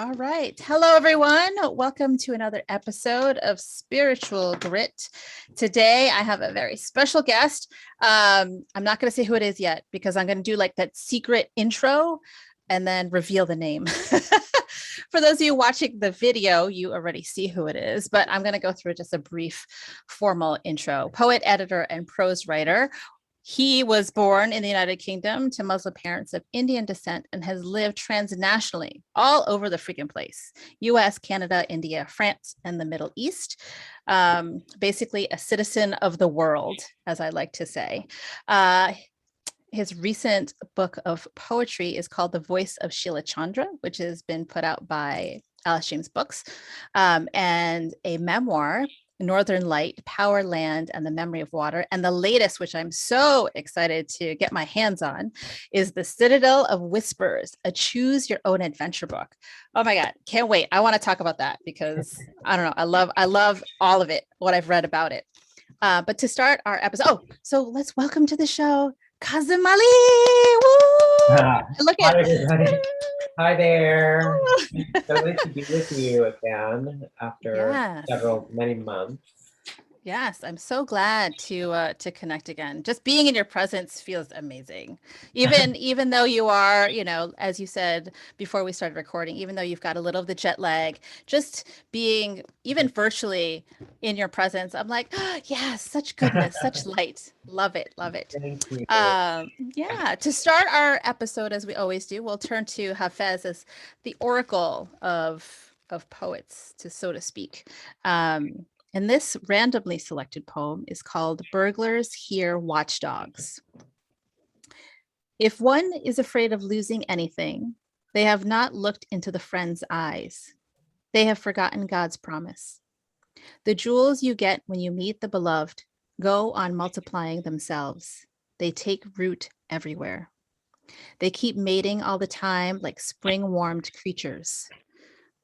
All right. Hello, everyone. Welcome to another episode of Spiritual Grit. Today, I have a very special guest. I'm not going to say who it is yet because I'm going to do like that secret intro and then reveal the name. For those of you watching the video, you already see who it is, but I'm going to go through just a brief formal intro. Poet, editor, and prose writer. He was born in the United Kingdom to Muslim parents of Indian descent and has lived transnationally all over the freaking place. US, Canada, India, France, and the Middle East. Basically a citizen of the world, as I like to say. His recent book of poetry is called The Voice of Sheila Chandra, which has been put out by Alice James Books, and a memoir, Northern Light, Power Land, and the Memory of Water. And the latest, which I'm so excited to get my hands on, is the Citadel of Whisperers, a choose your own adventure book. Oh my God, can't wait. I want to talk about that because I don't know. I love all of it, what I've read about it. But to start our episode, so let's welcome to the show, Kazim Ali. Woo! Look at everybody. Hi there. So good to be with you again after many months. Yes, I'm so glad to connect again. Just being in your presence feels amazing. Even though you are, as you said before we started recording, even though you've got a little of the jet lag, just being even virtually in your presence, I'm like, oh, yes, such goodness, such light. Love it, love it. Thank you. Yeah, to start our episode, as we always do, we'll turn to Hafez as the oracle of poets, so to speak. And this randomly selected poem is called Burglars Hear Watchdogs. If one is afraid of losing anything, they have not looked into the friend's eyes. They have forgotten God's promise. The jewels you get when you meet the beloved go on multiplying themselves. They take root everywhere. They keep mating all the time like spring-warmed creatures.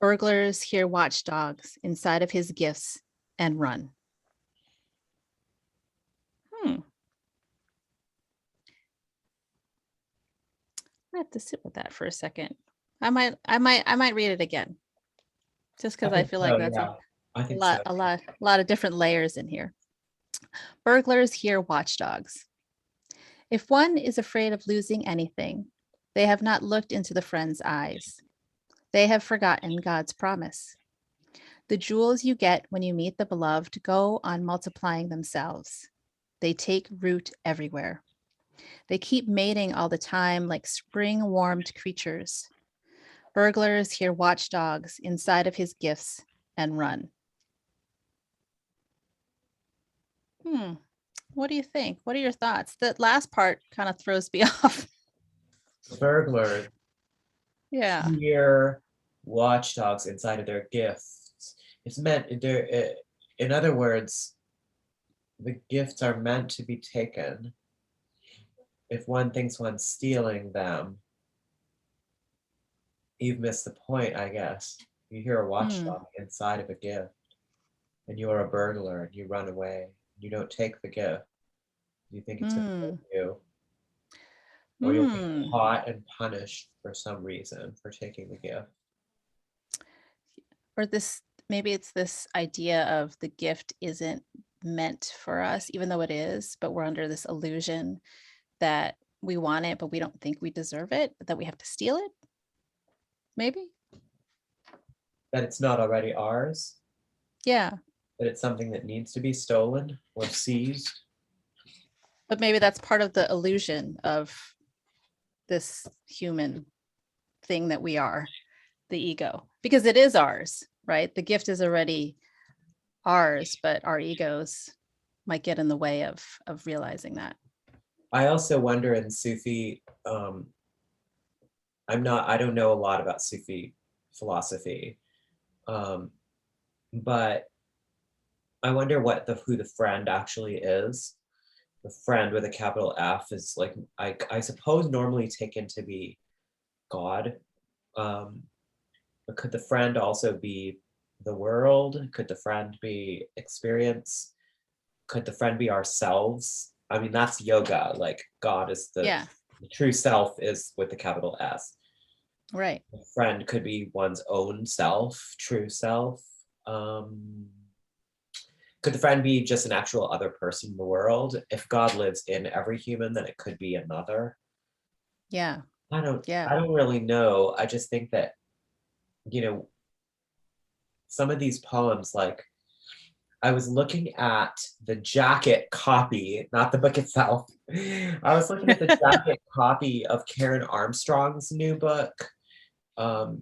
Burglars hear watchdogs inside of his gifts and run. I have to sit with that for a second. I might read it again, just because I feel like that's a lot of different layers in here. Burglars hear watchdogs. If one is afraid of losing anything, they have not looked into the friend's eyes. They have forgotten God's promise. The jewels you get when you meet the beloved go on multiplying themselves. They take root everywhere. They keep mating all the time like spring-warmed creatures. Burglars hear watchdogs inside of his gifts and run. What do you think? What are your thoughts? That last part kind of throws me off. Burglars hear watchdogs inside of their gifts. It's meant, in other words, the gifts are meant to be taken. If one thinks one's stealing them, you've missed the point, I guess. You hear a watchdog inside of a gift, and you are a burglar, and you run away. You don't take the gift. You think it's going to hurt you. Or you'll be caught and punished for some reason for taking the gift. Or maybe it's this idea of the gift isn't meant for us, even though it is, but we're under this illusion that we want it, but we don't think we deserve it, that we have to steal it. Maybe. That it's not already ours. Yeah. That it's something that needs to be stolen or seized. But maybe that's part of the illusion of this human thing that we are, the ego, because it is ours, right? The gift is already ours, but our egos might get in the way of realizing that. I also wonder in Sufi, I don't know a lot about Sufi philosophy, but I wonder who the friend actually is. The friend with a capital F is like, I suppose normally taken to be God. But could the friend also be the world? Could the friend be experience? Could the friend be ourselves? I mean, that's yoga. Like God is the true self is with the capital S. Right. A friend could be one's own self, true self. Um, could the friend be just an actual other person in the world? If God lives in every human, then it could be another. Yeah. I don't Yeah. I don't really know. I just think that, you know, some of these poems, like I was looking at the jacket copy, not the book itself. I was looking at the jacket copy of Karen Armstrong's new book.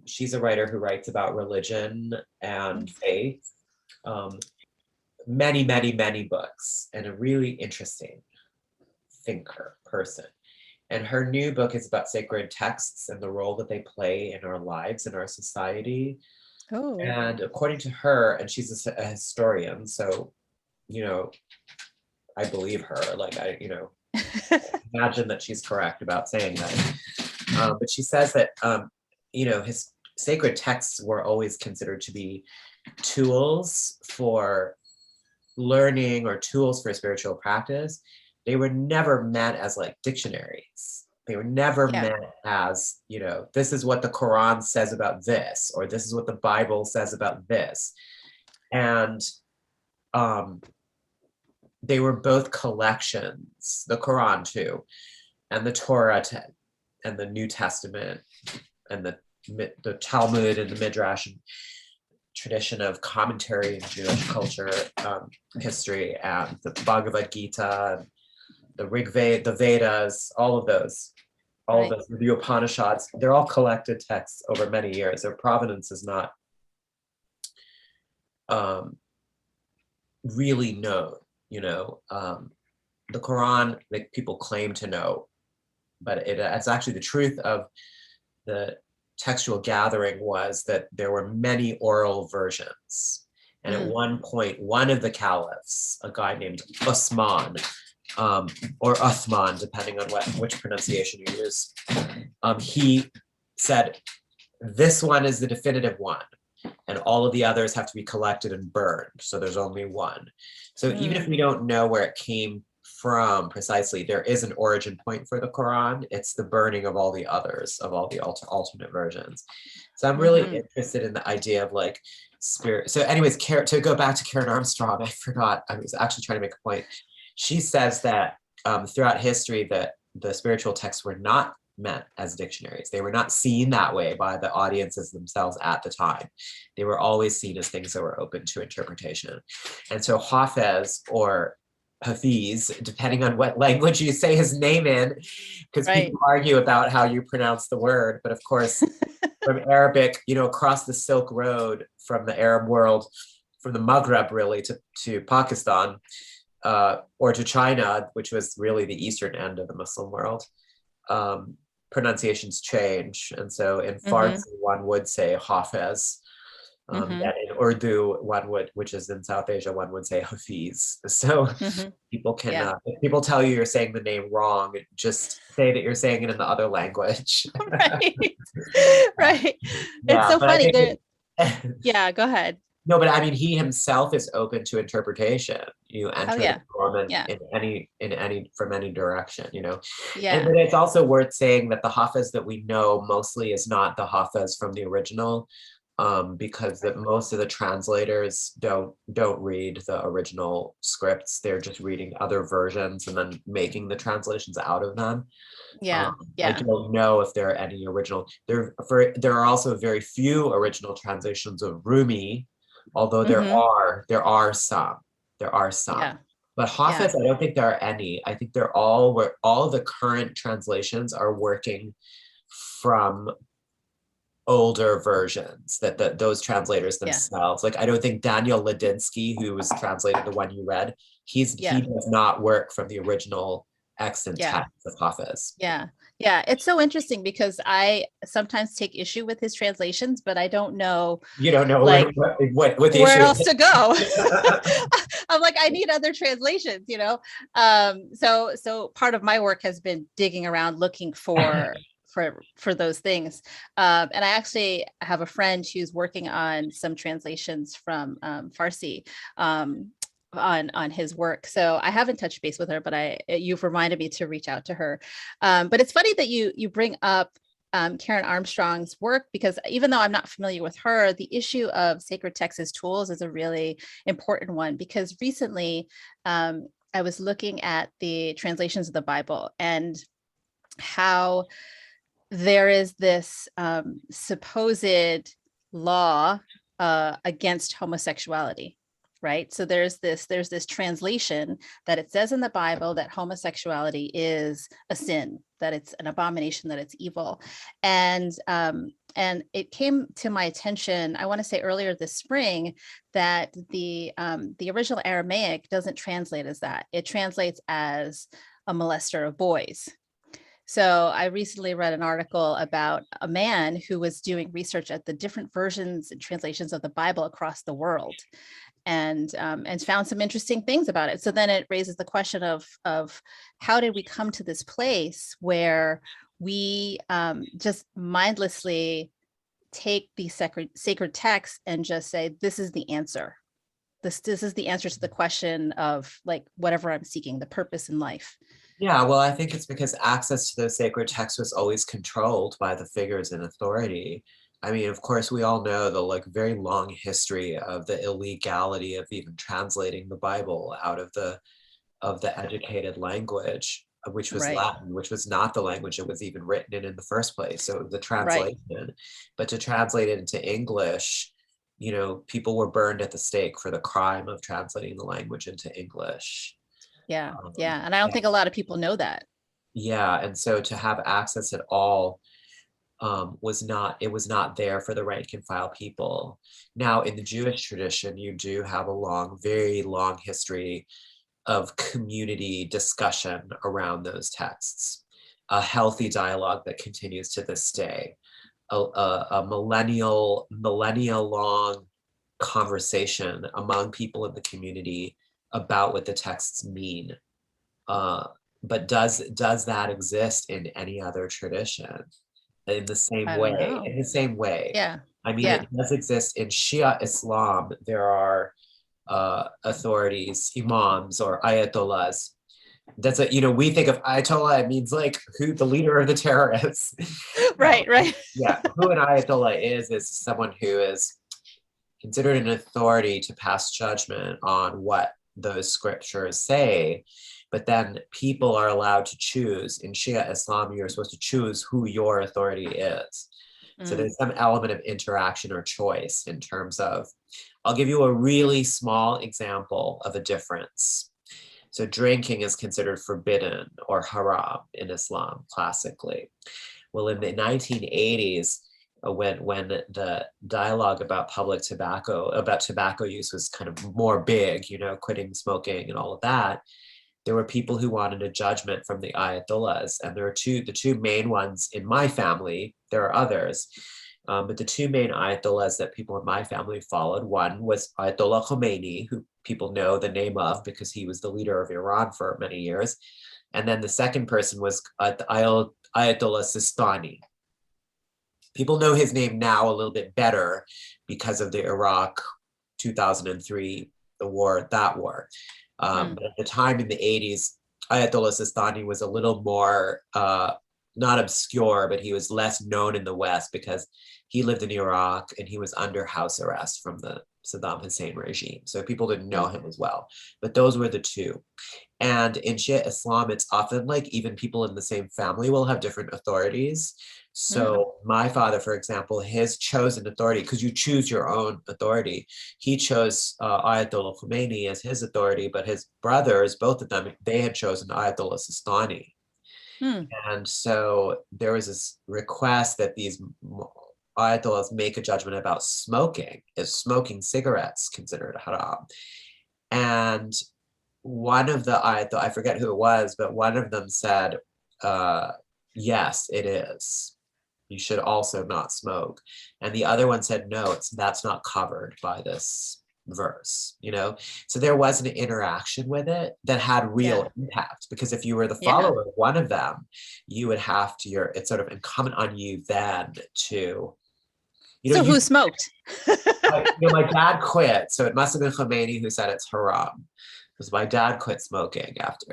She's a writer who writes about religion and faith. Um, many, many, many books, and a really interesting thinker person. And her new book is about sacred texts and the role that they play in our lives, in our society. Oh. And according to her, and she's a historian, so, you know, I believe her. Like, imagine that she's correct about saying that. But she says that, his sacred texts were always considered to be tools for learning or tools for spiritual practice. They were never meant as like dictionaries. They were never Yeah. meant as, this is what the Quran says about this, or this is what the Bible says about this. And they were both collections, the Quran too, and the Torah and the New Testament, and the Talmud and the Midrash and tradition of commentary in Jewish culture, history, and the Bhagavad Gita, and the Rig Veda, the Vedas, all of those, the Upanishads, they're all collected texts over many years. Their provenance is not really known, the Quran, like, people claim to know, but it's actually the truth of the textual gathering was that there were many oral versions. And at one point, one of the caliphs, a guy named Usman, or Uthman, depending on which pronunciation you use, he said, this one is the definitive one, and all of the others have to be collected and burned. So there's only one. So even if we don't know where it came from precisely, there is an origin point for the Quran. It's the burning of all the others, of all the alternate versions. So I'm really interested in the idea of like spirit. So anyways, to go back to Karen Armstrong, I forgot, I was actually trying to make a point. She says that throughout history that the spiritual texts were not meant as dictionaries. They were not seen that way by the audiences themselves at the time. They were always seen as things that were open to interpretation. And so Hafez, or Hafiz, depending on what language you say his name in, because people argue about how you pronounce the word. But of course, from Arabic, across the Silk Road from the Arab world, from the Maghreb really to Pakistan, or to China, which was really the eastern end of the Muslim world, pronunciations change. And so in Farsi, one would say Hafez. And in Urdu, which is in South Asia, one would say Hafiz. So people can, if people tell you you're saying the name wrong, just say that you're saying it in the other language. Right. It's so funny. Yeah, go ahead. No, but I mean, he himself is open to interpretation. You enter the Quran in any from any direction, And but it's also worth saying that the Hafiz that we know mostly is not the Hafiz from the original, because that most of the translators don't read the original scripts. They're just reading other versions and then making the translations out of them. I don't know if there are any original. There are also very few original translations of Rumi, although there are some. But Hafiz, I don't think there are any. I think they're all the current translations are working from older versions that those translators themselves. Like, I don't think Daniel Ladinsky, who was translated the one you read, he does not work from the original extant text of Hafiz. Yeah, it's so interesting because I sometimes take issue with his translations, but I don't know. You don't know like what the where issue else is. to go. I'm like, I need other translations, So part of my work has been digging around looking for those things. And I actually have a friend who's working on some translations from Farsi. On his work. So I haven't touched base with her, but you've reminded me to reach out to her. But it's funny that you bring up Karen Armstrong's work, because even though I'm not familiar with her, the issue of sacred texts as tools is a really important one, because recently I was looking at the translations of the Bible and how there is this supposed law against homosexuality, right? So there's this translation that it says in the Bible that homosexuality is a sin, that it's an abomination, that it's evil. And it came to my attention, I want to say earlier this spring, that the original Aramaic doesn't translate as that. It translates as a molester of boys. So I recently read an article about a man who was doing research at the different versions and translations of the Bible across the world, and found some interesting things about it. So then it raises the question of how did we come to this place where we just mindlessly take these sacred texts and just say, this is the answer. This is the answer to the question of like whatever I'm seeking, the purpose in life. Yeah, well, I think it's because access to those sacred texts was always controlled by the figures in authority. I mean, of course, we all know the like very long history of the illegality of even translating the Bible out of the educated language, which was Right. Latin, which was not the language it was even written in the first place. So it was the Right. translation. But to translate it into English, you know, people were burned at the stake for the crime of translating the language into English. Yeah. Yeah. And I don't think a lot of people know that. Yeah, and so to have access at all was not there for the rank and file people. Now, in the Jewish tradition, you do have a long, very long history of community discussion around those texts, a healthy dialogue that continues to this day, a millennial long conversation among people in the community about what the texts mean. But does that exist in any other tradition? In the same I don't way, know. Yeah. I mean, Yeah. it does exist in Shia Islam. There are authorities, imams or ayatollahs. That's a, you know, we think of ayatollah, it means like who the leader of the terrorists. Right. Right. Yeah, who an ayatollah is someone who is considered an authority to pass judgment on what those scriptures say. But then people are allowed to choose. In Shia Islam, you're supposed to choose who your authority is. So there's some element of interaction or choice in terms of, I'll give you a really small example of a difference. So drinking is considered forbidden or haram in Islam classically. Well, in the 1980s, when the dialogue about tobacco use was kind of more big, you know, quitting smoking and all of that, there were people who wanted a judgment from the ayatollahs. And there are the two main ones in my family. There are others, but the two main ayatollahs that people in my family followed, one was Ayatollah Khomeini, who people know the name of because he was the leader of Iran for many years. And then the second person was Ayatollah Sistani. People know his name now a little bit better because of the Iraq 2003, the war, that war. But at the time in the 80s, Ayatollah Sistani was a little more, not obscure, but he was less known in the West because he lived in Iraq and he was under house arrest from the Saddam Hussein regime. So people didn't know him as well. But those were the two. And in Shia Islam, it's often like even people in the same family will have different authorities. So my father, for example, his chosen authority, because you choose your own authority, he chose Ayatollah Khomeini as his authority, but his brothers, both of them, they had chosen Ayatollah Sistani. And so there was this request that these Ayatollahs make a judgment about smoking. Is smoking cigarettes considered haram? And one of the Ayatollah, I forget who it was, but one of them said, yes, it is. You should also not smoke. And the other one said, no, that's not covered by this verse, you know? So there was an interaction with it that had real impact, because if you were the follower of one of them, you would have to, it's sort of incumbent on you then to, you know. So who smoked? My dad quit, so it must have been Khomeini who said it's haram. because my dad quit smoking after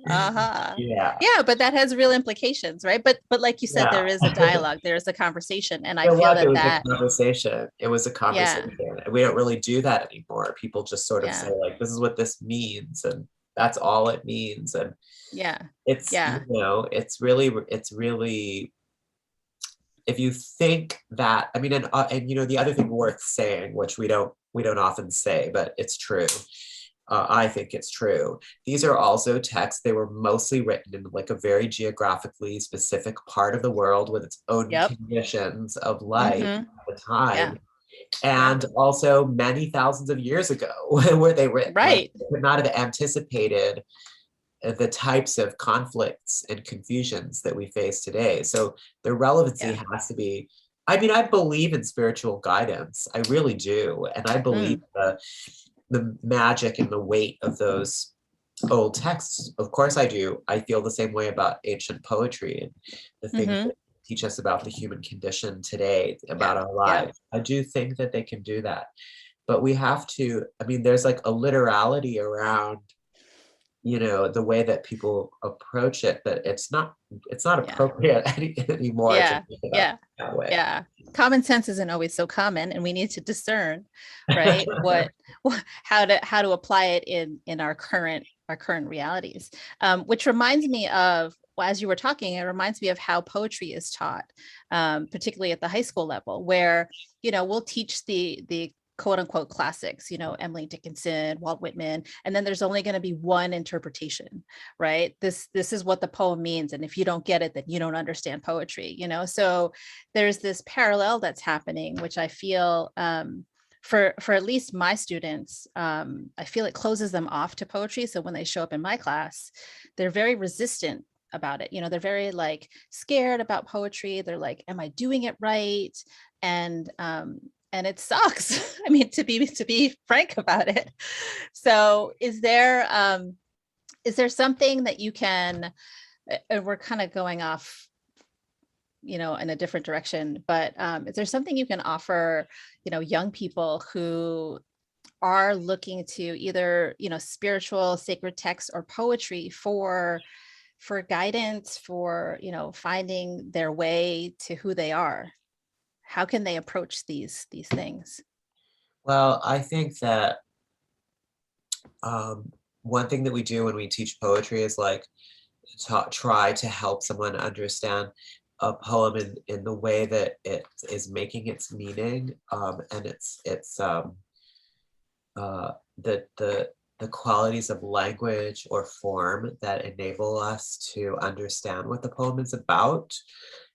Uh-huh. yeah. Yeah, but that has real implications, right? But like you said, Yeah. there is a dialogue, there is a conversation, and I It feel was, it that was a that conversation. It was a yeah, conversation. And we don't really do that anymore. People just sort of say yeah, like, this is what this means, and that's all it means. And yeah, it's, yeah, it's really, if you think that, I mean, and the other thing worth saying, which we don't often say, but it's true. I think it's true. These are also texts. They were mostly written in like a very geographically specific part of the world with its own yep, conditions of life mm-hmm, at the yeah, time, yeah, and also many thousands of years ago, where they written. Like, right, they could not have anticipated the types of conflicts and confusions that we face today. So the relevancy yeah, has to be, I mean, I believe in spiritual guidance. I really do. And I believe mm, the magic and the weight of those old texts. Of course I do. I feel the same way about ancient poetry and the things mm-hmm, that teach us about the human condition today, yeah, about our yeah, lives. I do think that they can do that. But we have to, I mean, there's like a literality around, the way that people approach it, that it's not yeah, appropriate anymore to yeah, think about yeah, it that way. yeah. Common sense isn't always so common, and we need to discern, right? How to apply it in our current realities. Which reminds me of, well, as you were talking, it reminds me of how poetry is taught, particularly at the high school level, where we'll teach the quote unquote classics, Emily Dickinson, Walt Whitman, and then there's only going to be one interpretation, right? This is what the poem means, and if you don't get it, then you don't understand poetry. So there's this parallel that's happening, which I feel, for at least my students, I feel it closes them off to poetry. So when they show up in my class, they're very resistant about it. They're very like scared about poetry. They're like, am I doing it right? And it sucks. I mean, to be frank about it. So is there something that you can, and we're kind of going off, in a different direction, but is there something you can offer, young people who are looking to either, spiritual sacred texts or poetry for guidance, for, finding their way to who they are? How can they approach these things? Well, I think that one thing that we do when we teach poetry is like try to help someone understand a poem in the way that it is making its meaning, and it's uh, the qualities of language or form that enable us to understand what the poem is about.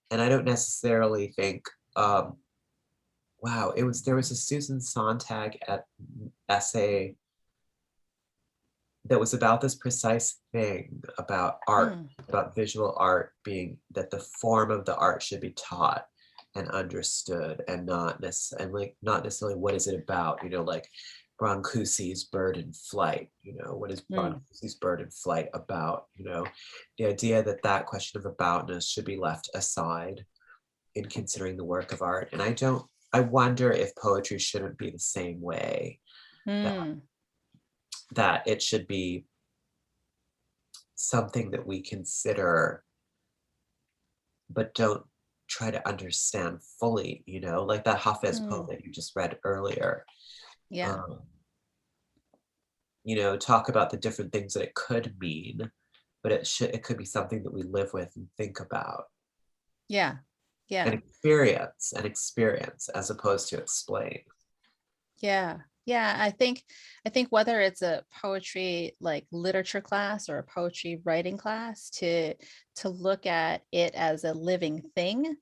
And I don't necessarily think, wow, there was a Susan Sontag essay that was about this precise thing about art, Mm, about visual art, being that the form of the art should be taught and understood, and not necessarily what is it about, like Brancusi's Bird in Flight, what is mm, Brancusi's Bird in Flight about, the idea that question of aboutness should be left aside in considering the work of art. And I wonder if poetry shouldn't be the same way, that mm, that it should be something that we consider but don't try to understand fully, like that Hafez poem mm. that you just read earlier. Yeah, um, talk about the different things that it could mean, but it could be something that we live with and think about yeah, and yeah, experience as opposed to explain. yeah, yeah. I think whether it's a poetry like literature class or a poetry writing class, to look at it as a living thing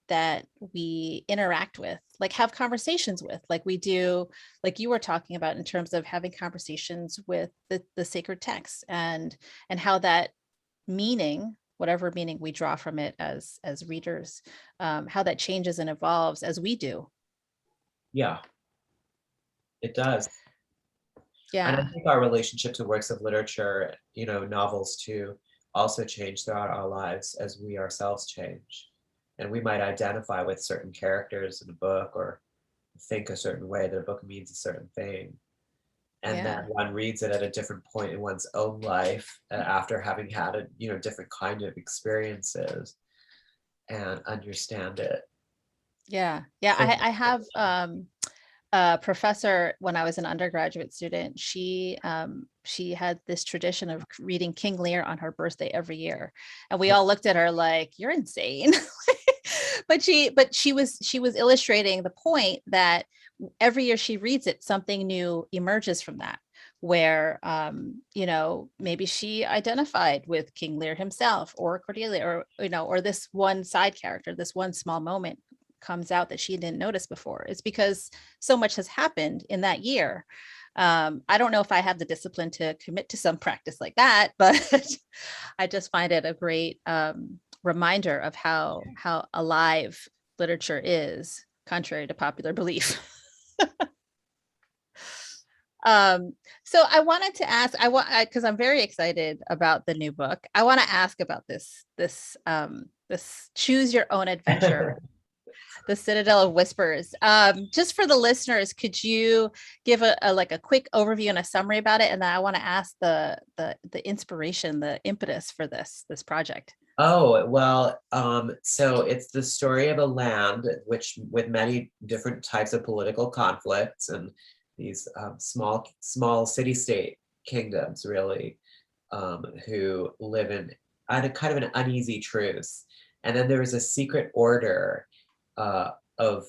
that we interact with, like have conversations with, like we do, like you were talking about, in terms of having conversations with the sacred text, and how that meaning, whatever meaning we draw from it as readers, how that changes and evolves as we do. Yeah, it does. And I Yeah, think our relationship to works of literature, novels too, also change throughout our lives as we ourselves change. And we might identify with certain characters in a book or think a certain way that a book means a certain thing. and then one reads it at a different point in one's own life after having had a different kind of experiences and understand it. Yeah. I have a professor when I was an undergraduate student. She had this tradition of reading King Lear on her birthday every year, and we all looked at her like, "You're insane." But she was illustrating the point that every year she reads it, something new emerges from that, where maybe she identified with King Lear himself, or Cordelia, or or this one side character, this one small moment comes out that she didn't notice before. It's because so much has happened in that year. I don't know if I have the discipline to commit to some practice like that, but I just find it a great reminder of how alive literature is, contrary to popular belief. So I wanted to ask, because I'm very excited about the new book. I want to ask about this choose your own adventure, the Citadel of Whispers. Just for the listeners, could you give a quick overview and a summary about it? And then I want to ask the inspiration, the impetus for this project. Oh, well, so it's the story of a land with many different types of political conflicts and these small city-state kingdoms, really, who live in a kind of an uneasy truce. And then there is a secret order of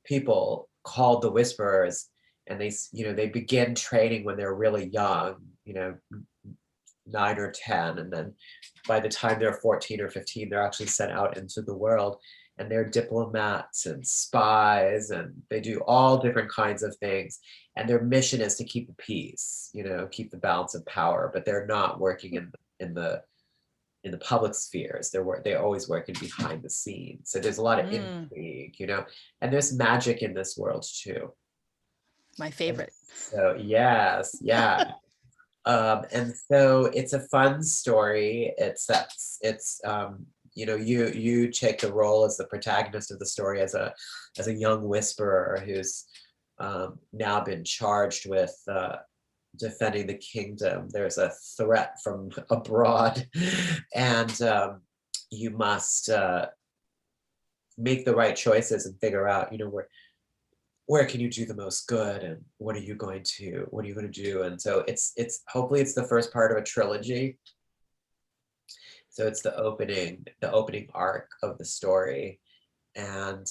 people called the Whisperers, and they begin training when they're really young, 9 or 10, and then by the time they're 14 or 15, they're actually sent out into the world, and they're diplomats and spies, and they do all different kinds of things, and their mission is to keep the peace, keep the balance of power, but they're not working in the public spheres. They always working behind the scenes. So there's a lot of intrigue, and there's magic in this world too. My favorite. So yes, yeah. And so it's a fun story. You take the role as the protagonist of the story as a young whisperer who's now been charged with defending the kingdom. There's a threat from abroad, and you must make the right choices and figure out, where can you do the most good, and what are you going to do? And so it's hopefully it's the first part of a trilogy. So it's the opening arc of the story. And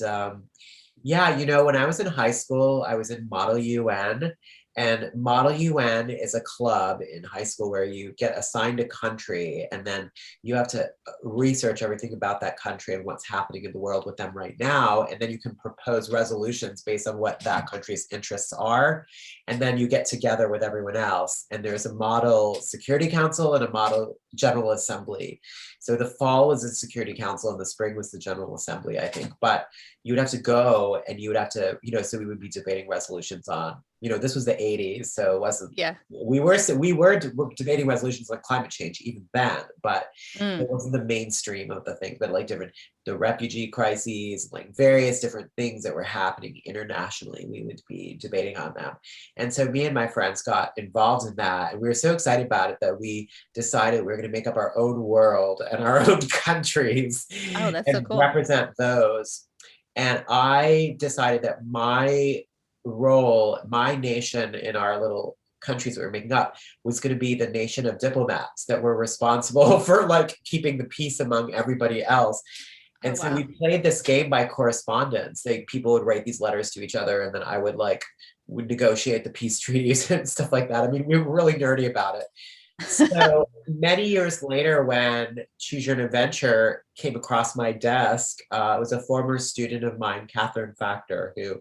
when I was in high school, I was in Model UN. And Model UN is a club in high school where you get assigned a country, and then you have to research everything about that country and what's happening in the world with them right now. And then you can propose resolutions based on what that country's interests are. And then you get together with everyone else. And there's a model Security Council and a model General Assembly. So the fall was the Security Council and the spring was the General Assembly, I think. But you would have to go, and you would have to, so we would be debating resolutions on, this was the 80s, so it wasn't, we were debating resolutions on climate change even then, but it wasn't the mainstream of the thing, but like the refugee crises, like various different things that were happening internationally, we would be debating on them. And so me and my friends got involved in that, and we were so excited about it that we decided we were going to make up our own world and our own countries. Oh, that's and so cool. Represent those. And I decided that my role, my nation in our little countries that we're making up, was going to be the nation of diplomats that were responsible for like keeping the peace among everybody else. And so we played this game by correspondence. People would write these letters to each other, and then I would negotiate the peace treaties and stuff like that. I mean, we were really nerdy about it. So many years later, when Choose Your Own Adventure came across my desk, it was a former student of mine, Catherine Factor, who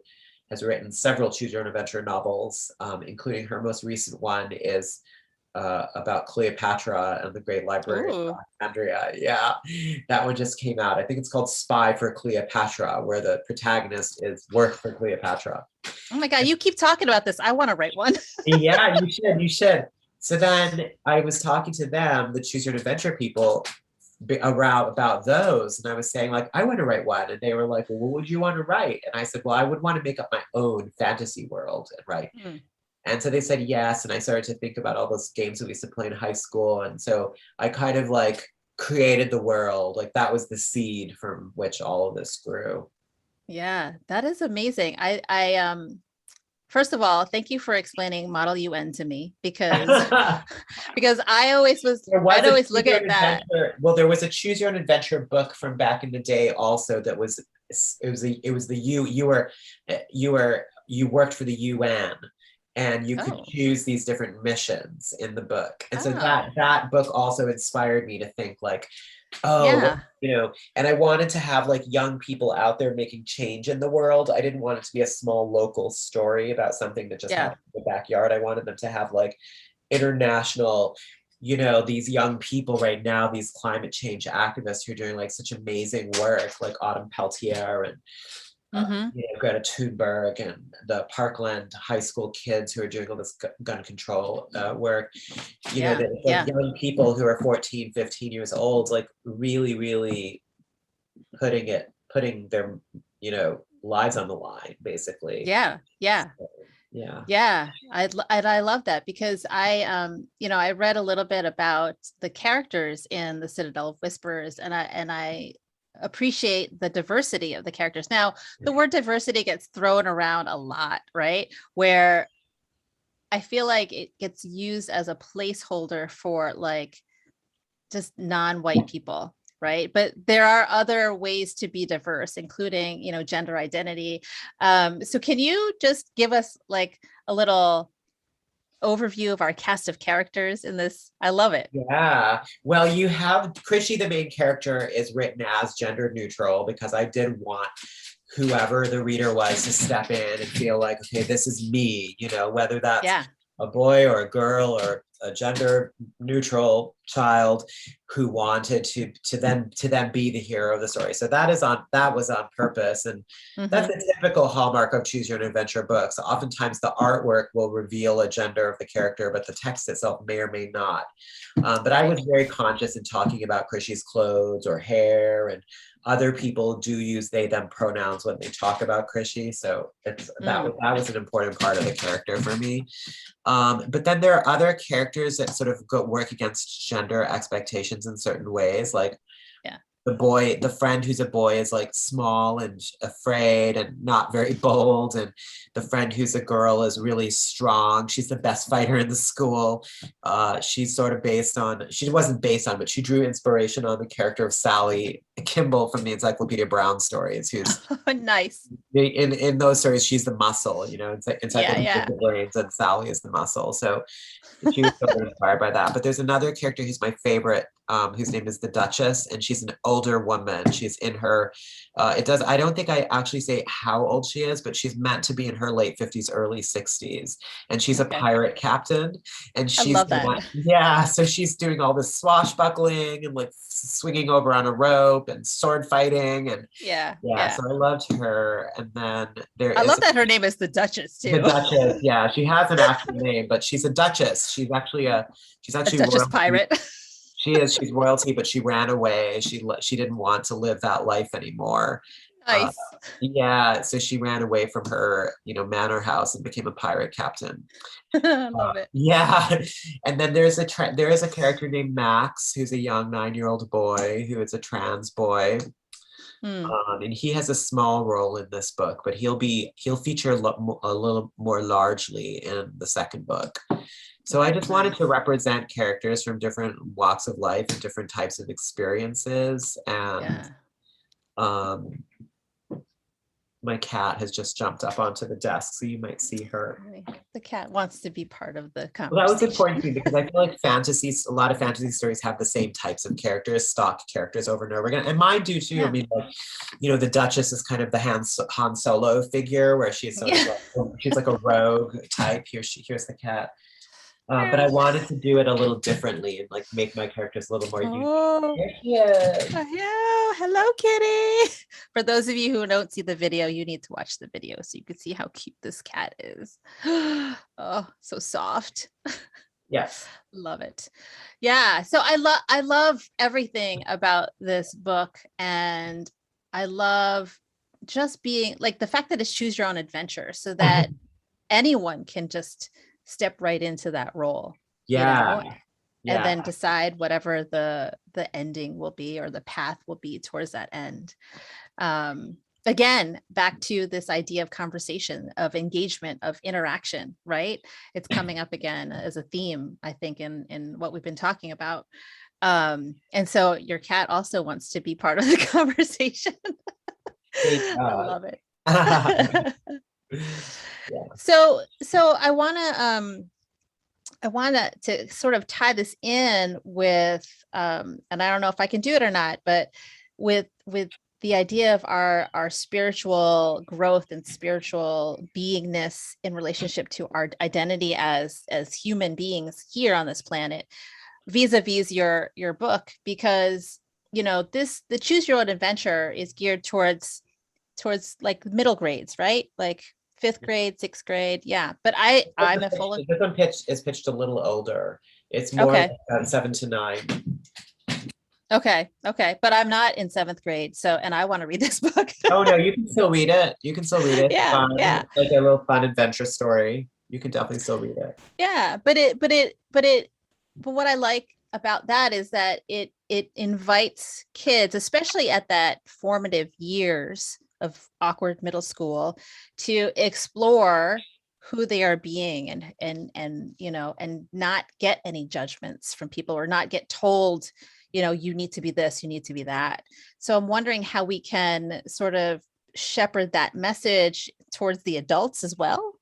has written several Choose Your Own Adventure novels, including her most recent one is about Cleopatra and the Great Library of Alexandria. Yeah, that one just came out. I think it's called Spy for Cleopatra, where the protagonist works for Cleopatra. Oh my God, you keep talking about this. I want to write one. Yeah, you should. So then I was talking to them, the Choose Your Own Adventure people, around about those, and I was saying like, I want to write one, and they were like, well, what would you want to write? And I said, well, I would want to make up my own fantasy world and write. And so they said yes. And I started to think about all those games that we used to play in high school. And so I kind of like created the world. Like that was the seed from which all of this grew. Yeah, that is amazing. I first of all, thank you for explaining Model UN to me because because I'd A always choose look your at own that. adventure. Well, there was a choose your own adventure book from back in the day also that was you worked for the UN and you could Oh, choose these different missions in the book. And so oh, that book also inspired me to think like, oh, yeah, and I wanted to have like young people out there making change in the world. I didn't want it to be a small local story about something that just yeah, happened in the backyard. I wanted them to have like international, these young people right now, these climate change activists who are doing like such amazing work, like Autumn Peltier and mm-hmm. Greta Thunberg and the Parkland high school kids who are doing all this gun control work. Yeah, The yeah, young people who are 14, 15 years old, like really, really putting their, lives on the line, basically. yeah, yeah. So, yeah. Yeah, I love that because I read a little bit about the characters in the Citadel of Whisperers, and I appreciate the diversity of the characters. Now, the word diversity gets thrown around a lot, right? Where I feel like it gets used as a placeholder for like just non-white people, right? But there are other ways to be diverse, including, gender identity. So can you just give us like a little overview of our cast of characters in this? I love it. Yeah. Well, you have Krishy, the main character, is written as gender neutral because I did want whoever the reader was to step in and feel like, okay, this is me, whether that's Yeah. a boy or a girl or a gender neutral child who wanted to then be the hero of the story. So that was on purpose. And that's Hmm. a typical hallmark of choose your own adventure books. Oftentimes the artwork will reveal a gender of the character, but the text itself may or may not. But I Right. was very conscious in talking about Krishy's clothes or hair, and other people do use they them pronouns when they talk about Krishy. So Mm. that was an important part of the character for me. But then there are other characters that sort of work against gender expectations in certain ways. Like Yeah. the friend who's a boy is like small and afraid and not very bold. And the friend who's a girl is really strong. She's the best fighter in the school. She's sort of she wasn't based on, but she drew inspiration on the character of Sally Kimball from the Encyclopedia Brown stories, who's Nice. in those stories, she's the muscle, Yeah, Encyclopedia yeah. of Brains and Sally is the muscle. So she was sort of inspired by that. But there's another character who's my favorite, whose name is the Duchess, and she's an older woman. She's in her, I don't think I actually say how old she is, but she's meant to be in her late 50s, early 60s. And she's a Okay. pirate captain. And I love that. yeah, so she's doing all this swashbuckling and like swinging over on a rope and sword fighting. And Yeah, yeah, yeah. so I loved her. And then there I is love that her name is the Duchess the too. Duchess. Yeah, she has an actual name, but she's a Duchess. She's A actually Duchess royalty. pirate. She's royalty, but she ran away. She didn't want to live that life anymore. Uh, Nice. yeah, so she ran away from her, manor house and became a pirate captain. I love it. Yeah, and then there is a character named Max, who's a young 9-year-old boy who is a trans boy. Mm, And he has a small role in this book, but he'll feature a little more largely in the second book. So I just wanted nice. to represent characters from different walks of life and different types of experiences. And Yeah. um, my cat has just jumped up onto the desk, so you might see her. The cat wants to be part of the Well, that was conversation. important to me because I feel like a lot of fantasy stories have the same types of characters, stock characters over and over again. And mine do too. I Yeah. mean, like, the Duchess is kind of the Han Solo figure where she's sort of Yeah. she's like a rogue type. Here's the cat. But I Yeah. wanted to do it a little differently and like make my characters a little more unique. Oh, There she is. hello, kitty. For those of you who don't see the video, you need to watch the video so you can see how cute this cat is. Oh, so soft. Yes. Love it. Yeah. So I love everything about this book, and I love just being like the fact that it's choose your own adventure so that anyone can just step right into that role, Yeah. and Yeah. then decide whatever the ending will be, or the path will be towards that end. Again, back to this idea of conversation, of engagement, of interaction, right? It's coming up again as a theme, I think, in what we've been talking about. And so your cat also wants to be part of the conversation. I love it. Yeah. So I want to sort of tie this in with, and I don't know if I can do it or not, but with the idea of our spiritual growth and spiritual beingness in relationship to our identity as human beings here on this planet, vis-a-vis your book, because the Choose Your Own Adventure is geared towards like middle grades, right? Like fifth grade, sixth grade. Yeah. But I'm a full of, This one is pitched a little older. It's more okay. like 7 to 9. Okay. But I'm not in seventh grade. So, and I want to read this book. Oh no, you can still read it. You can still read it. It's Yeah. fun. Yeah. It's like a real fun adventure story. You can definitely still read it. Yeah. But what I like about that is that it invites kids, especially at that formative years of awkward middle school, to explore who they are being, and not get any judgments from people, or not get told, you need to be this, you need to be that. So I'm wondering how we can sort of shepherd that message towards the adults as well,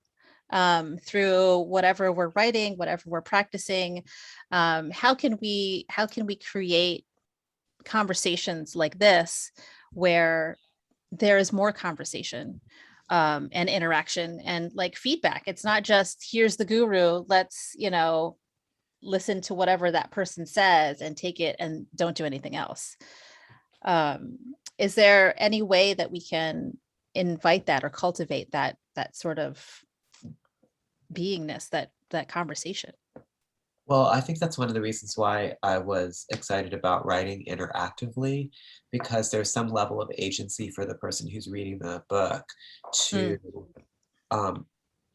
through whatever we're writing, whatever we're practicing. How can we create conversations like this, where there is more conversation, and interaction, and like feedback? It's not just, here's the guru, let's listen to whatever that person says and take it and don't do anything else. Is there any way that we can invite that or cultivate that sort of beingness, that conversation? Well, I think that's one of the reasons why I was excited about writing interactively, because there's some level of agency for the person who's reading the book to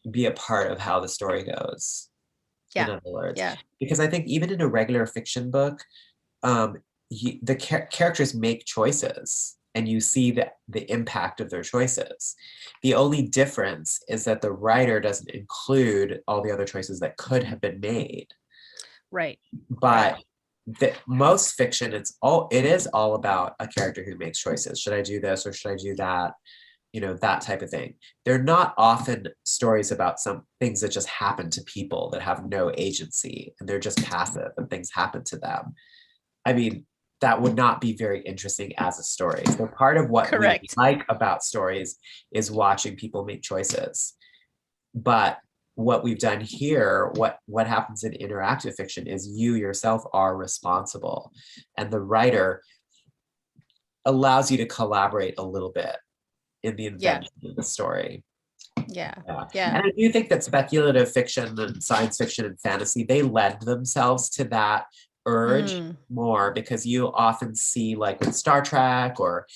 be a part of how the story goes. In Yeah. other words, Yeah. because I think even in a regular fiction book, the characters make choices, and you see the impact of their choices. The only difference is that the writer doesn't include all the other choices that could have been made. Right. But most fiction, it is all about a character who makes choices. Should I do this or should I do that? That type of thing. They're not often stories about some things that just happen to people that have no agency, and they're just passive and things happen to them. I mean, that would not be very interesting as a story. So part of what Correct. we like about stories is watching people make choices. But what we've done here, what happens in interactive fiction, is you yourself are responsible, and the writer allows you to collaborate a little bit in the invention of the story. Yeah. And I do think that speculative fiction and science fiction and fantasy, they lend themselves to that urge more, because you often see, like with Star Trek or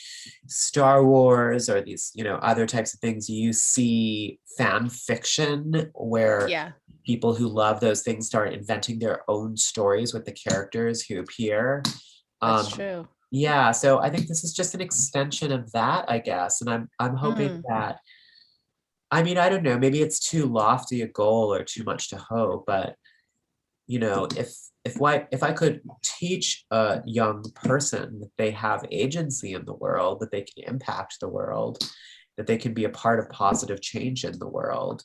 Star Wars or these, other types of things, you see fan fiction where people who love those things start inventing their own stories with the characters who appear. That's true. Yeah, so I think this is just an extension of that, I guess. And I'm hoping that, I mean, I don't know, maybe it's too lofty a goal or too much to hope, but if I could teach a young person that they have agency in the world, that they can impact the world, that they can be a part of positive change in the world,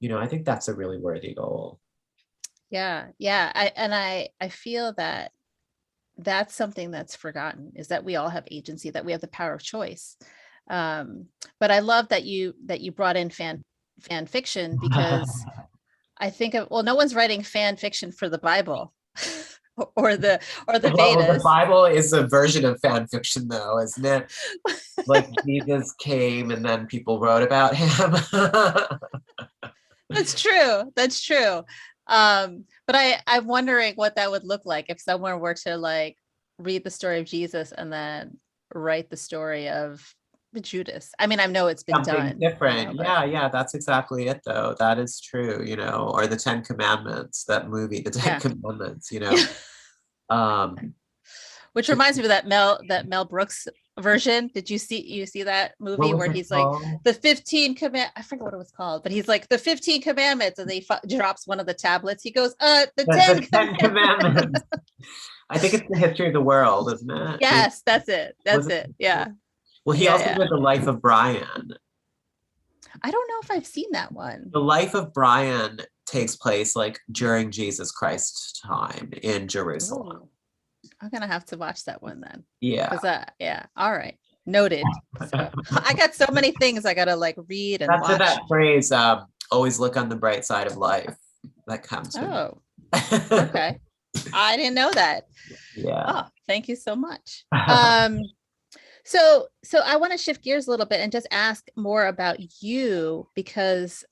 I think that's a really worthy goal. Yeah. I feel that that's something that's forgotten, is that we all have agency, that we have the power of choice. But I love that you brought in fan fiction, because I think no one's writing fan fiction for the Bible or the Vedas. The Bible is a version of fan fiction, though, isn't it? Like Jesus came and then people wrote about him. That's true. But I'm wondering what that would look like if someone were to like read the story of Jesus and then write the story of Judas. I mean, I know it's been Something done, different. but Yeah, that's exactly it though. That is true, or the Ten Commandments, that movie, the Ten yeah. Commandments. Um, Which reminds me of that Mel Brooks version. Did you see that what movie was where it he's like called? the 15 command I forget what it was called, but he's like the 15 commandments and drops one of the tablets. He goes, the The 10 Ten commandments. Commandments. I think it's the history of the world, isn't it? Yes, that's it. Was That's it? it. Yeah. Well, he Yeah, also yeah. did the Life of Brian. I don't know if I've seen that one. The Life of Brian takes place like during Jesus Christ's time in Jerusalem. Ooh, I'm gonna have to watch that one then. Yeah. Because yeah. All right. Noted. So I got so many things I gotta like read and That's where watch. that phrase, always look on the bright side of life, that comes from. Oh, okay. I didn't know that. Yeah. Oh, thank you so much. So I want to shift gears a little bit and just ask more about you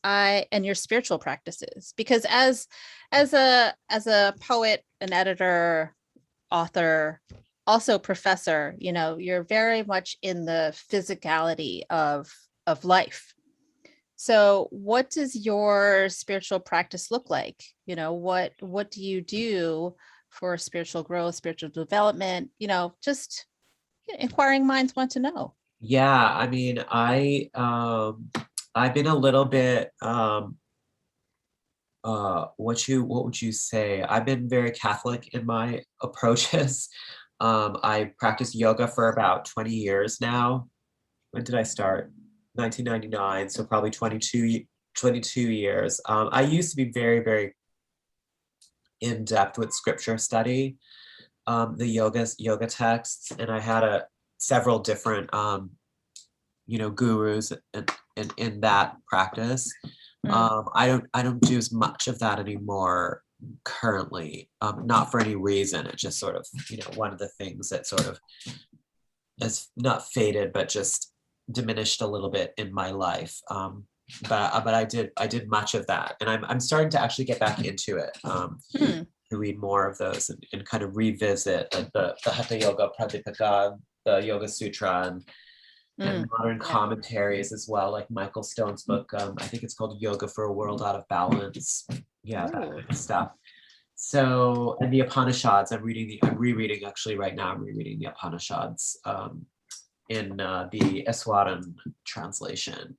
and your spiritual practices, because as a poet, an editor, author, also professor, you're very much in the physicality of life. So what does your spiritual practice look like? What do you do for spiritual growth, spiritual development? Just inquiring minds want to know. Yeah, I mean, I've been a little bit what would you say? I've been very Catholic in my approaches. I practiced yoga for about 20 years now. When did I start? 1999, so probably 22 years. I used to be very, very in depth with scripture study, the yoga texts, and I had several different gurus in that practice. I don't do as much of that anymore currently, not for any reason. It's just sort of one of the things that sort of has not faded but just diminished a little bit in my life. But I did much of that, and I'm starting to actually get back into it, to read more of those and kind of revisit like the Hatha Yoga Pradipika, the Yoga Sutra, and modern commentaries as well, like Michael Stone's book. I think it's called Yoga for a World Out of Balance. Yeah, that kind of stuff. So, and the Upanishads, I'm rereading actually right now. I'm rereading the Upanishads in the Eswaran translation.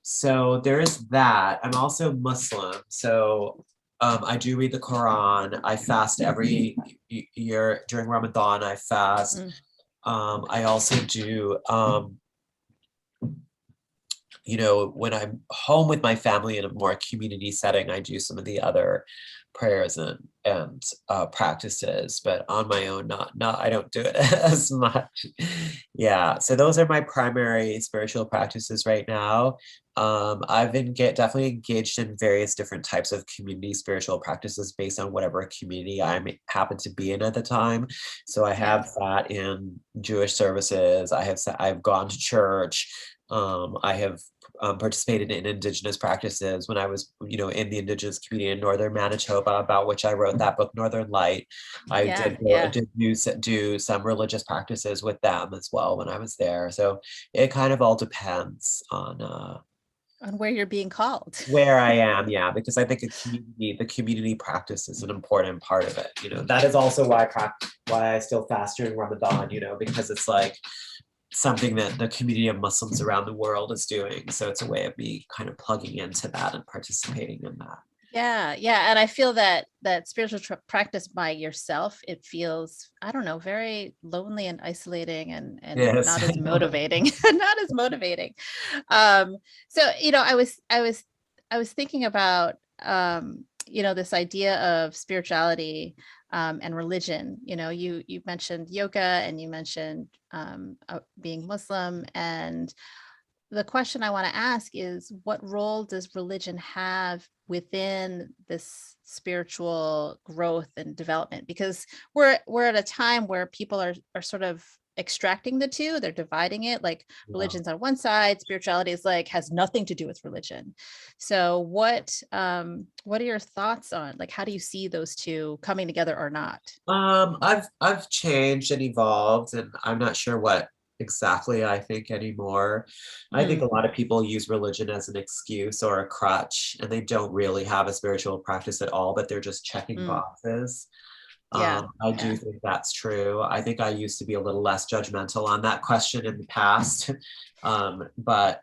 So there is that. I'm also Muslim, so I do read the Quran. I fast every year during Ramadan. I fast. I also do, when I'm home with my family in a more community setting, I do some of the other prayers and practices, but on my own, not I don't do it as much. Yeah, so those are my primary spiritual practices right now. I've been definitely engaged in various different types of community spiritual practices based on whatever community I happen to be in at the time. So I have sat in Jewish services. I've gone to church. I have participated in Indigenous practices when I was, in the Indigenous community in Northern Manitoba, about which I wrote that book, Northern Light. I did do some religious practices with them as well when I was there. So it kind of all depends on where you're being called. where I am, yeah, because I think the community practice is an important part of it. That is also why I still fast during Ramadan, because it's like something that the community of Muslims around the world is doing. So it's a way of me kind of plugging into that and participating in that. Yeah. And I feel that spiritual practice by yourself, it feels, I don't know, very lonely and isolating and Yes. not as motivating, not as motivating. So, I was thinking about, this idea of spirituality and religion. You mentioned yoga and you mentioned being Muslim, and the question I want to ask is, what role does religion have within this spiritual growth and development? Because we're at a time where people are sort of extracting the two. They're dividing it, like religion's on one side, spirituality is like has nothing to do with religion. So what are your thoughts on, like, how do you see those two coming together or not? I've changed and evolved, and I'm not sure what exactly, I think, anymore. I think a lot of people use religion as an excuse or a crutch, and they don't really have a spiritual practice at all, but they're just checking Mm. boxes. Yeah. I do Yeah. think that's true. I think I used to be a little less judgmental on that question in the past. But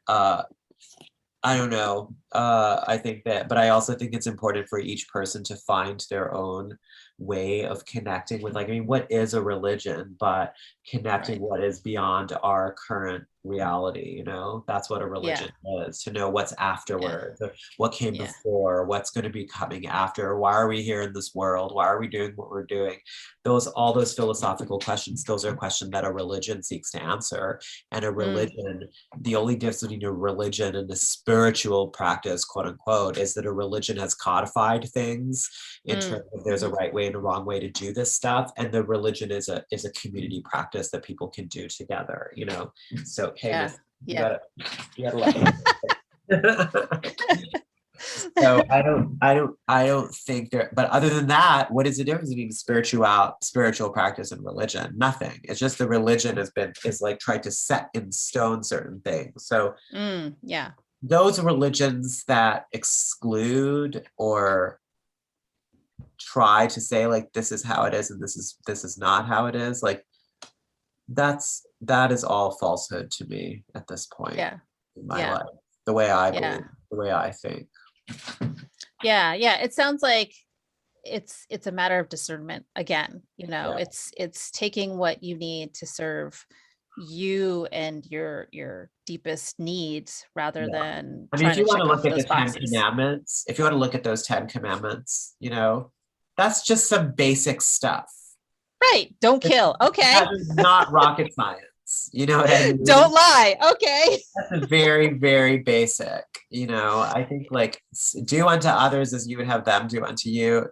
I don't know. I think that, but I also think it's important for each person to find their own way of connecting with, like, I mean, what is a religion, but connecting Right. what is beyond our current reality, that's what a Yeah. religion is, to know what's Yeah. afterwards, or what came Yeah. before, what's going to be coming after, why are we here in this world, why are we doing what we're doing, all those philosophical questions, those are questions that a religion seeks to answer. And a Mm. religion, the only difference between a religion and a spiritual practice, quote unquote, is that a religion has codified things in Mm. terms of there's a Mhm. right way and a wrong way to do this stuff, and the religion is a community practice that people can do together. So hey, Yeah. miss, you Yeah. gotta let me. So I don't think there, but other than that, what is the difference between spiritual practice and religion? Nothing. It's just the religion is like trying to set in stone certain things. So Yeah. those religions that exclude or try to say like this is how it is and this is not how it is, like that is all falsehood to me at this point Yeah. in my Yeah. life. The way I Yeah. believe, the way I think. Yeah. Yeah. It sounds like it's a matter of discernment again. Yeah. It's taking what you need to serve you and your deepest needs rather Yeah. than I mean, if trying to you want to check look off at the those Ten boxes. Commandments, if you want to look at those 10 Commandments, that's just some basic stuff. Right. Don't kill. Okay. That is not rocket science. You know what I mean? Don't lie. Okay. That's a very, very basic. I think like do unto others as you would have them do unto you.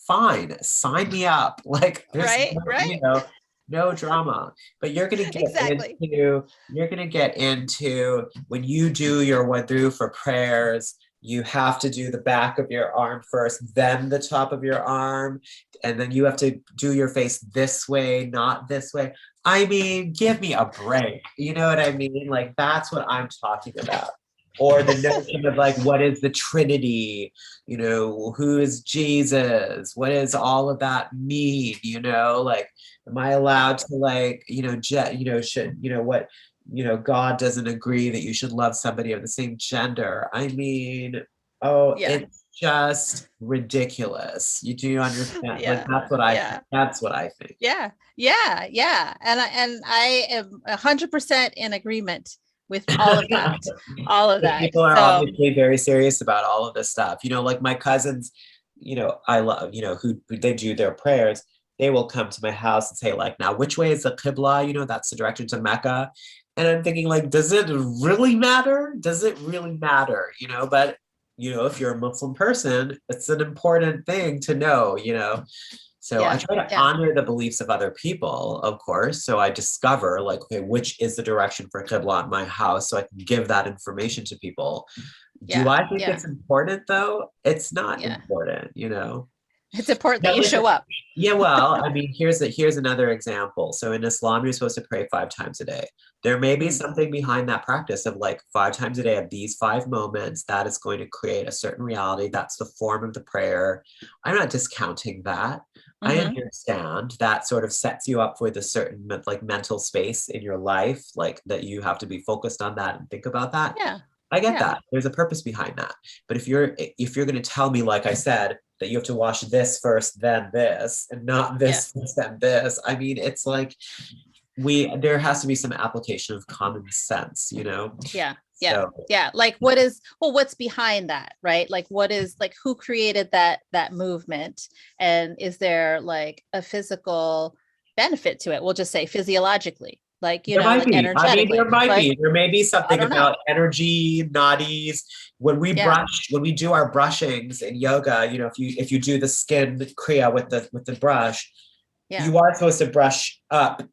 Fine, sign me up. Like there's Right. no, Right. no drama. But Exactly. you're gonna get into when you do your wudu for prayers, you have to do the back of your arm first, then the top of your arm, and then you have to do your face this way, not this way. I mean, give me a break. You know what I mean? Like, that's what I'm talking about. Or the notion of like, what is the Trinity? Who is Jesus? What does all of that mean? Like, am I allowed to like, what, God doesn't agree that you should love somebody of the same gender. I mean, oh, Yeah. it's just ridiculous. You do understand? Like, Yeah. that's Yeah. what I think. Yeah. Yeah. Yeah. And I am 100% in agreement with all of that. All of that. People are So obviously very serious about all of this stuff. Like my cousins, I love, who they do their prayers. They will come to my house and say, like, now which way is the Qibla? That's the direction to Mecca. And I'm thinking, like, does it really matter? Does it really matter? But if you're a Muslim person, it's an important thing to know. So I yeah. try to Yeah. honor the beliefs of other people, of course. So I discover like, okay, which is the direction for Qibla in my house, so I can give that information to people. Do Yeah. I think Yeah. it's important though? It's not Yeah. important. It's important that Now, you listen, show up. yeah, well, I mean, here's another example. So in Islam, you're supposed to pray 5 times a day. There may be Mm. something behind that practice of like 5 times a day of these 5 moments that is going to create a certain reality. That's the form of the prayer. I'm not discounting that. I Mm-hmm. understand that sort of sets you up with a certain like mental space in your life, like that you have to be focused on that and think about that. Yeah. I get Yeah. that. There's a purpose behind that. But if you're going to tell me, like I said, that you have to wash this first, then this, and not Yeah. this first, then this, I mean, it's like there has to be some application of common sense. Yeah. Yeah. So Yeah. Like what's behind that, right? Like what is like who created that movement? And is there like a physical benefit to it? We'll just say physiologically, like, there might like be. I mean, energetically. Like, there may be I something don't know. about energy, nadis. Yeah. When we do our brushings in yoga, if you do the skin kriya with the brush, Yeah. you are supposed to brush up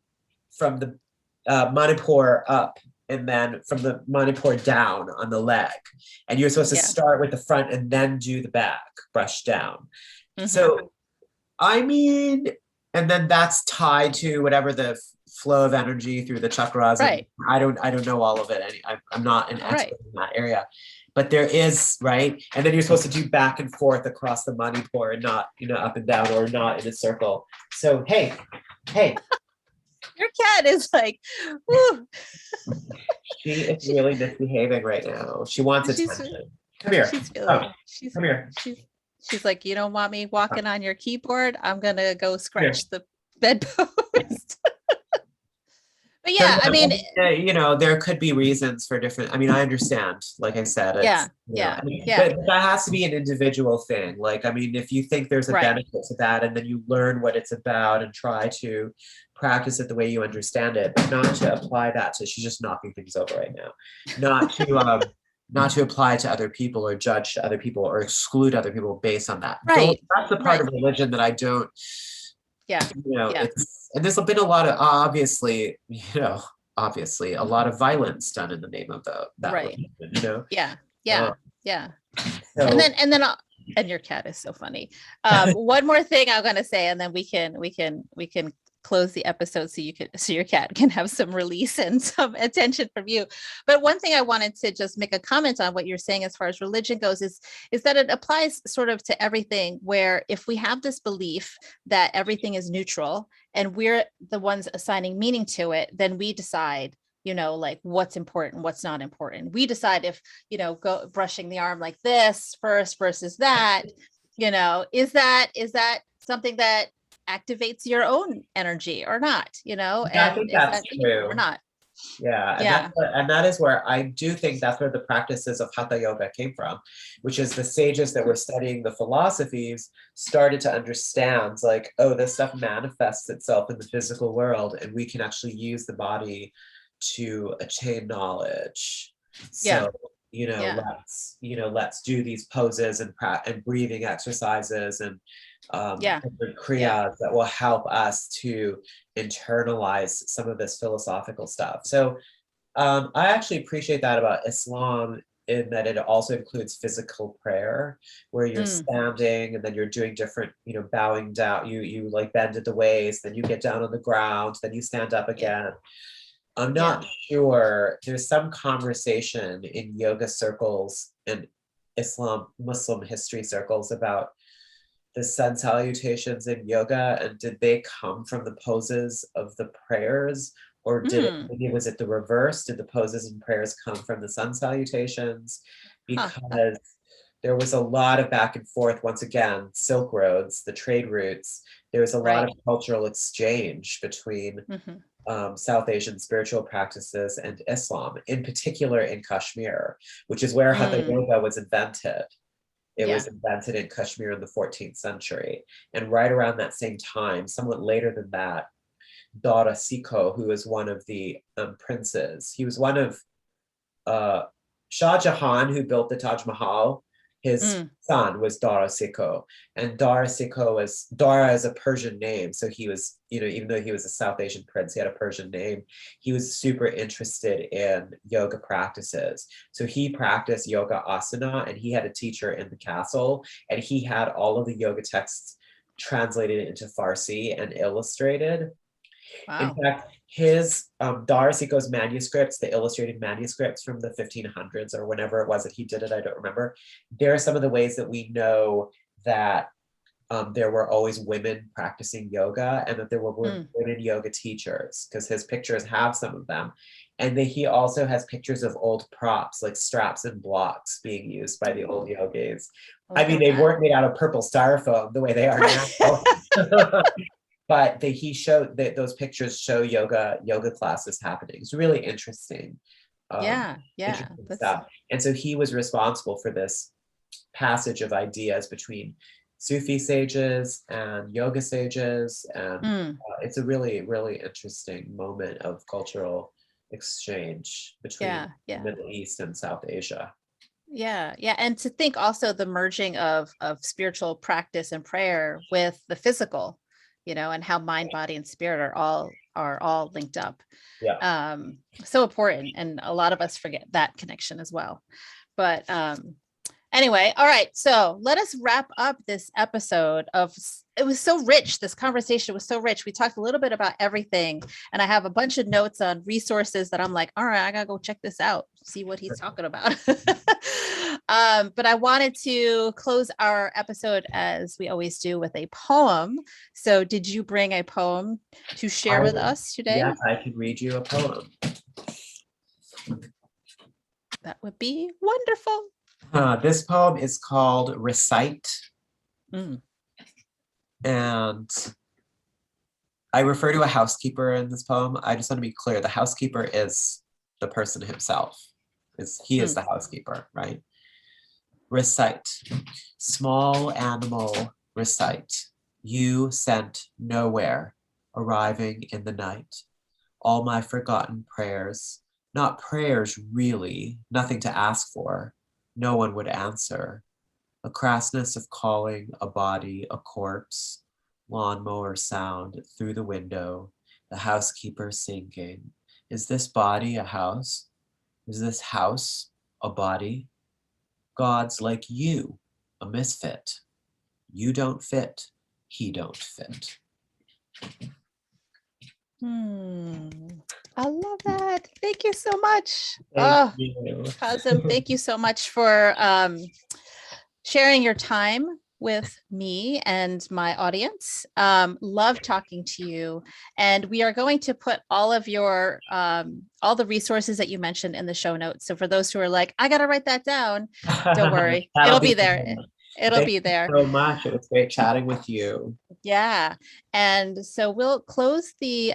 from the Manipur up, and then from the Manipur down on the leg. And you're supposed to Yeah. start with the front and then do the back, brush down. Mm-hmm. So, I mean, and then that's tied to whatever the flow of energy through the chakras. Right. And I don't know all of it. I'm not an expert Right. in that area, but there is, right? And then you're supposed to do back and forth across the Manipur and not, up and down or not in a circle. So, hey, Your cat is like, whew. she is really misbehaving right now. She wants She's attention. Come here. she's Oh, feeling come here. she's like, you don't want me walking on your keyboard? I'm gonna go Here. scratch the bedpost. But So, yeah, I mean, there could be reasons for different. I mean, I understand. Like I said, yeah, but that has to be an individual thing. Like, I mean, if you think there's a right. benefit to that, and then you learn what it's about and try to practice it the way you understand it, but not to apply that to. She's just knocking things over right now. Not to apply to other people or judge other people or exclude other people based on that. Right. That's the part of religion that I don't. Yeah. And there's been a lot of obviously a lot of violence done in the name of that right. religion, Yeah. So, And your cat is so funny. One more thing I'm gonna say, and then we can close the episode so your cat can have some release and some attention from you. But one thing I wanted to just make a comment on what you're saying as far as religion goes is that it applies sort of to everything, where if we have this belief that everything is neutral and we're the ones assigning meaning to it, then we decide, like what's important, what's not important. We decide if, go brushing the arm like this first versus that, is that something that activates your own energy or not, I think that's true or not. Yeah. And that is where I do think that's where the practices of Hatha Yoga came from, which is the sages that were studying the philosophies started to understand, like, oh, this stuff manifests itself in the physical world, and we can actually use the body to attain knowledge. So, let's do these poses and breathing exercises and different kriyas that will help us to internalize some of this philosophical stuff. So I actually appreciate that about Islam, in that it also includes physical prayer, where you're standing and then you're doing different, bowing down, you like bend at the waist, then you get down on the ground, then you stand up again. I'm not sure. There's some conversation in yoga circles and Muslim history circles about the sun salutations in yoga, and did they come from the poses of the prayers, or was it the reverse? Did the poses and prayers come from the sun salutations? Because there was a lot of back and forth. Once again, Silk Roads, the trade routes. There was a lot of cultural exchange between South Asian spiritual practices and Islam, in particular in Kashmir, which is where Hatha Yoga was invented. It was invented in Kashmir in the 14th century. And right around that same time, somewhat later than that, Dara Sikho, who was one of the princes, he was one of Shah Jahan, who built the Taj Mahal. His son was Dara Sikho, and Dara is a Persian name. So he was, even though he was a South Asian prince, he had a Persian name. He was super interested in yoga practices. So he practiced yoga asana, and he had a teacher in the castle, and he had all of the yoga texts translated into Farsi and illustrated. Wow. In fact, his Dara Sikho's manuscripts, the illustrated manuscripts from the 1500s or whenever it was that he did it, I don't remember. There are some of the ways that we know that there were always women practicing yoga, and that there were women yoga teachers, because his pictures have some of them. And he also has pictures of old props, like straps and blocks, being used by the old yogis. I mean, they weren't made out of purple styrofoam the way they are now. But he showed that those pictures show yoga classes happening. It's really interesting. Interesting stuff. And so he was responsible for this passage of ideas between Sufi sages and yoga sages, and it's a really, really interesting moment of cultural exchange between the Middle East and South Asia. And to think also the merging of spiritual practice and prayer with the physical, and how mind, body, and spirit are all linked up. So important, and a lot of us forget that connection as well. But Anyway, all right. So let us wrap up this episode it was so rich. This conversation was so rich. We talked a little bit about everything. And I have a bunch of notes on resources that I'm like, all right, I gotta go check this out, see what he's talking about. But I wanted to close our episode as we always do with a poem. So did you bring a poem to share with us today? Yes, I can read you a poem. That would be wonderful. This poem is called Recite. Mm. And I refer to a housekeeper in this poem. I just want to be clear. The housekeeper is the person himself. He is the housekeeper, right? Recite. Small animal, recite. You sent nowhere, arriving in the night. All my forgotten prayers, not prayers really, nothing to ask for. No one would answer. A crassness of calling a body, a corpse, lawnmower sound through the window, the housekeeper sinking. Is this body a house? Is this house a body? God's like you, a misfit. You don't fit, he don't fit. I love that. Thank you so much. Thank you. Kazim, thank you so much for sharing your time with me and my audience. Love talking to you. And we are going to put all of your, all the resources that you mentioned in the show notes. So for those who are like, I got to write that down, don't worry. It'll be there. It'll be there. Thank you so much. It was great chatting with you. Yeah. And so we'll close the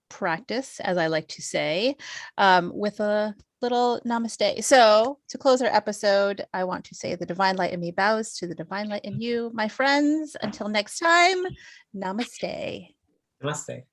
practice, as I like to say, with a little namaste. So to close our episode, I want to say the divine light in me bows to the divine light in you, my friends. Until next time, namaste. Namaste.